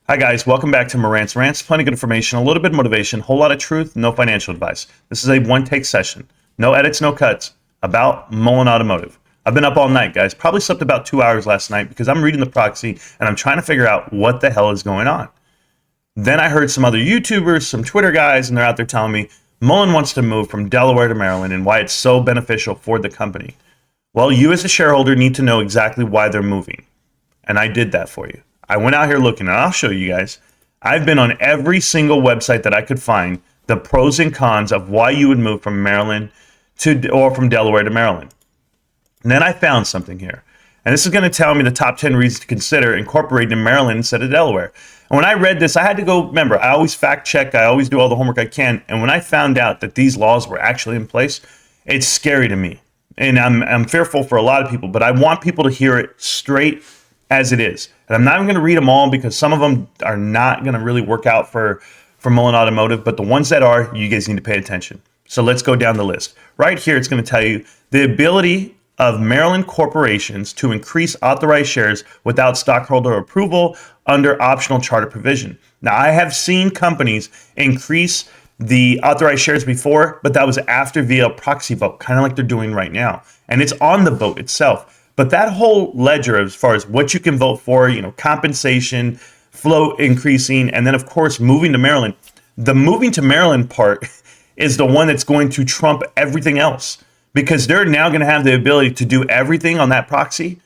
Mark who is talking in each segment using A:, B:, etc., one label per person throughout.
A: Hi guys, welcome back to Morant's Rants. Plenty of good information, a little bit of motivation, a whole lot of truth, no financial advice. This is a one-take session. No edits, no cuts, about MULN Automotive. I've been up all night, guys. Probably slept about 2 hours last night because I'm reading the proxy and I'm trying to figure out what the hell is going on. Then I heard some other YouTubers, some Twitter guys, and they're out there telling me MULN wants to move from Delaware to Maryland and why it's so beneficial for the company. Well, you as a shareholder need to know exactly why they're moving. And I did that for you. I went out here looking, and I'll show you guys. I've been on every single website that I could find, the pros and cons of why you would move from Maryland or from Delaware to Maryland. And then I found something here. And this is going to tell me the top 10 reasons to consider incorporating in Maryland instead of Delaware. And when I read this, I had to go, remember, I always fact check. I always do all the homework I can. And when I found out that these laws were actually in place, it's scary to me. And I'm fearful for a lot of people, but I want people to hear it straight as it is. And I'm not even going to read them all because some of them are not going to really work out for MULN Automotive, but the ones that are, you guys need to pay attention. So let's go down the list. Right here, it's going to tell you the ability of Maryland corporations to increase authorized shares without stockholder approval under optional charter provision. Now, I have seen companies increase the authorized shares before, but that was after via proxy vote, kind of like they're doing right now. And it's on the vote itself. But that whole ledger, as far as what you can vote for, compensation, float increasing, and then, of course, moving to Maryland. The moving to Maryland part is the one that's going to trump everything else because they're now going to have the ability to do everything on that proxy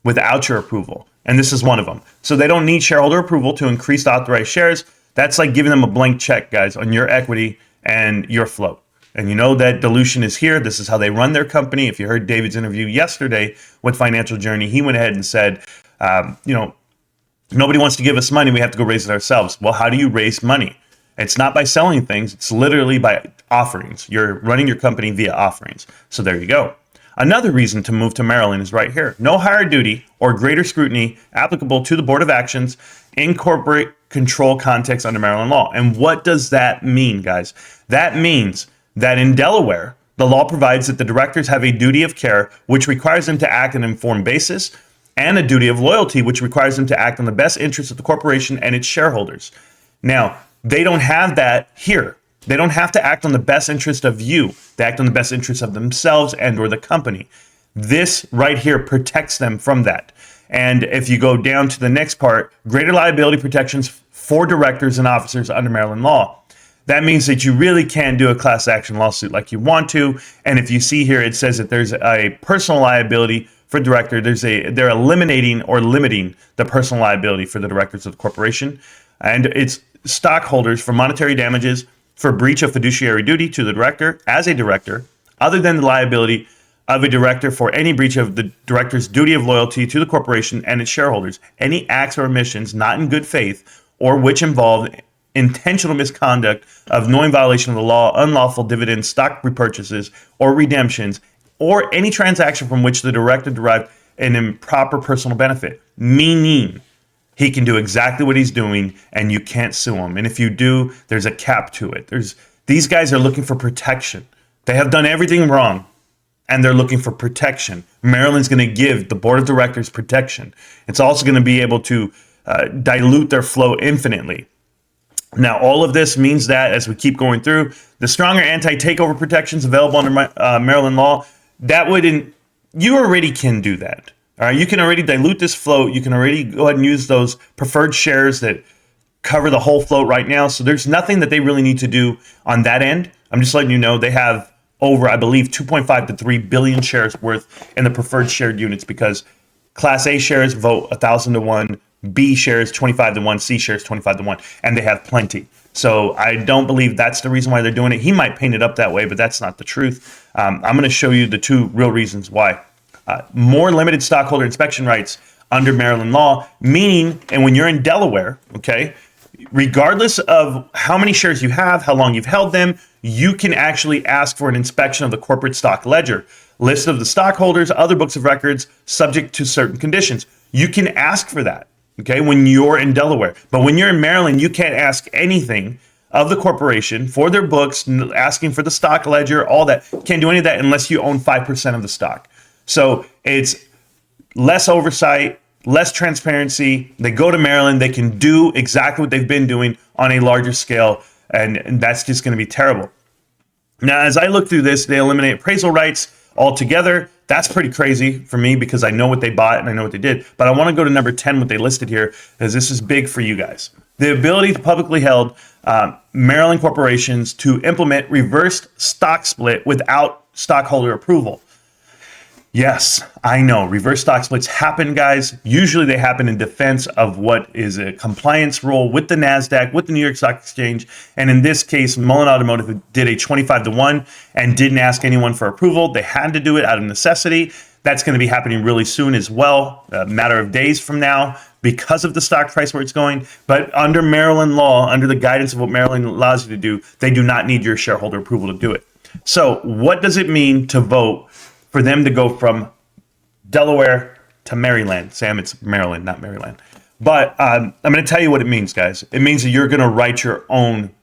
A: without your approval. And this is one of them. So they don't need shareholder approval to increase the authorized shares. That's like giving them a blank check, guys, on your equity and your float. And you know that dilution is here. This is how they run their company. If you heard David's interview yesterday with Financial Journey, he went ahead and said, nobody wants to give us money. We have to go raise it ourselves. Well, how do you raise money? It's not by selling things. It's literally by offerings. You're running your company via offerings. So there you go. Another reason to move to Maryland is right here. No higher duty or greater scrutiny applicable to the Board of Actions in corporate control context under Maryland law. And what does that mean, guys? That means that in Delaware, the law provides that the directors have a duty of care, which requires them to act on an informed basis, and a duty of loyalty, which requires them to act on the best interests of the corporation and its shareholders. Now, they don't have that here. They don't have to act on the best interest of you. They act on the best interest of themselves and or the company. This right here protects them from that. And if you go down to the next part, greater liability protections for directors and officers under Maryland law. That means that you really can't do a class action lawsuit like you want to. And if you see here, it says that there's a personal liability for director. They're eliminating or limiting the personal liability for the directors of the corporation. And it's stockholders for monetary damages for breach of fiduciary duty to the director as a director, other than the liability of a director for any breach of the director's duty of loyalty to the corporation and its shareholders. Any acts or omissions not in good faith or which involve intentional misconduct of knowing violation of the law, unlawful dividends, stock repurchases, or redemptions, or any transaction from which the director derived an improper personal benefit, meaning he can do exactly what he's doing and you can't sue him. And if you do, there's a cap to it. These guys are looking for protection. They have done everything wrong and they're looking for protection. Maryland's going to give the board of directors protection. It's also going to be able to dilute their flow infinitely. Now, all of this means that as we keep going through, the stronger anti-takeover protections available under Maryland law, you already can do that. All right, you can already dilute this float. You can already go ahead and use those preferred shares that cover the whole float right now. So there's nothing that they really need to do on that end. I'm just letting you know they have over, I believe, 2.5 to 3 billion shares worth in the preferred shared units because Class A shares vote 1,000 to 1. B shares 25 to 1, C shares 25 to 1, and they have plenty. So I don't believe that's the reason why they're doing it. He might paint it up that way, but that's not the truth. I'm going to show you the two real reasons why. More limited stockholder inspection rights under Maryland law, meaning, and when you're in Delaware, okay, regardless of how many shares you have, how long you've held them, you can actually ask for an inspection of the corporate stock ledger, list of the stockholders, other books of records, subject to certain conditions. You can ask for that. Okay, when you're in Delaware. But when you're in Maryland, you can't ask anything of the corporation for their books, asking for the stock ledger, all that. Can't do any of that unless you own 5% of the stock. So it's less oversight, less transparency. They go to Maryland. They can do exactly what they've been doing on a larger scale, and that's just going to be terrible. Now, as I look through this, they eliminate appraisal rights altogether. That's pretty crazy for me because I know what they bought and I know what they did. But I want to go to number 10, what they listed here, as this is big for you guys. The ability to publicly held Maryland corporations to implement reversed stock split without stockholder approval. Yes, I know. Reverse stock splits happen, guys. Usually they happen in defense of what is a compliance rule with the NASDAQ, with the New York Stock Exchange. And in this case, MULN Automotive did a 25-1 and didn't ask anyone for approval. They had to do it out of necessity. That's going to be happening really soon as well, a matter of days from now, because of the stock price where it's going. But under Maryland law, under the guidance of what Maryland allows you to do, they do not need your shareholder approval to do it. So what does it mean to vote for them to go from Delaware to Maryland? Sam, it's Maryland, not Maryland. But I'm going to tell you what it means, guys. It means that you're going to write your own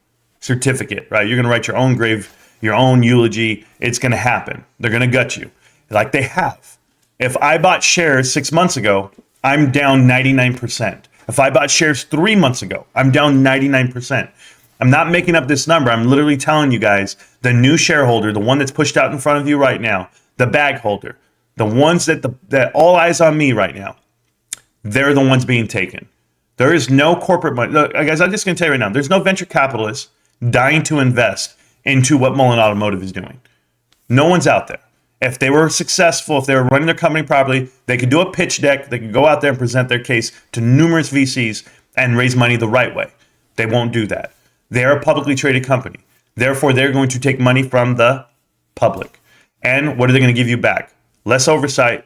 A: certificate, right? You're going to write your own grave, your own eulogy. It's going to happen. They're going to gut you like they have. If I bought shares 6 months ago, I'm down 99%. If I bought shares 3 months ago, I'm down 99%. I'm not making up this number. I'm literally telling you guys, the new shareholder, the one that's pushed out in front of you right now, the bag holder, the ones that all eyes on me right now, they're the ones being taken. There is no corporate money. Look, guys, I'm just going to tell you right now, there's no venture capitalists dying to invest into what MULN Automotive is doing. No one's out there. If they were successful, if they were running their company properly, they could do a pitch deck. They could go out there and present their case to numerous VCs and raise money the right way. They won't do that. They are a publicly traded company. Therefore, they're going to take money from the public. And what are they going to give you back? Less oversight,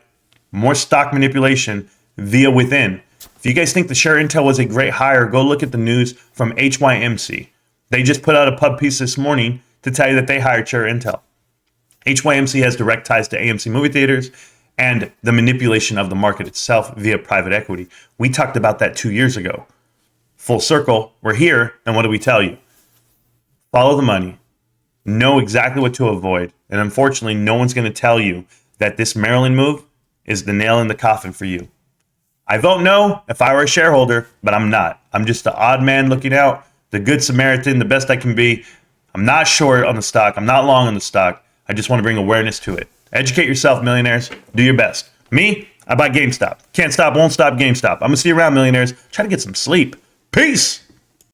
A: more stock manipulation via within. If you guys think the share intel was a great hire, go look at the news from HYMC. They just put out a pub piece this morning to tell you that they hired share intel. HYMC has direct ties to AMC movie theaters and the manipulation of the market itself via private equity. We talked about that 2 years ago. Full circle, we're here, and what do we tell you? Follow the money. Know exactly what to avoid. And unfortunately, no one's going to tell you that this Maryland move is the nail in the coffin for you. I vote no if I were a shareholder, but I'm not. I'm just the odd man looking out, the good Samaritan, the best I can be. I'm not short on the stock. I'm not long on the stock. I just want to bring awareness to it. Educate yourself, millionaires. Do your best. Me, I buy GameStop. Can't stop, won't stop, GameStop. I'm going to see you around, millionaires. Try to get some sleep. Peace.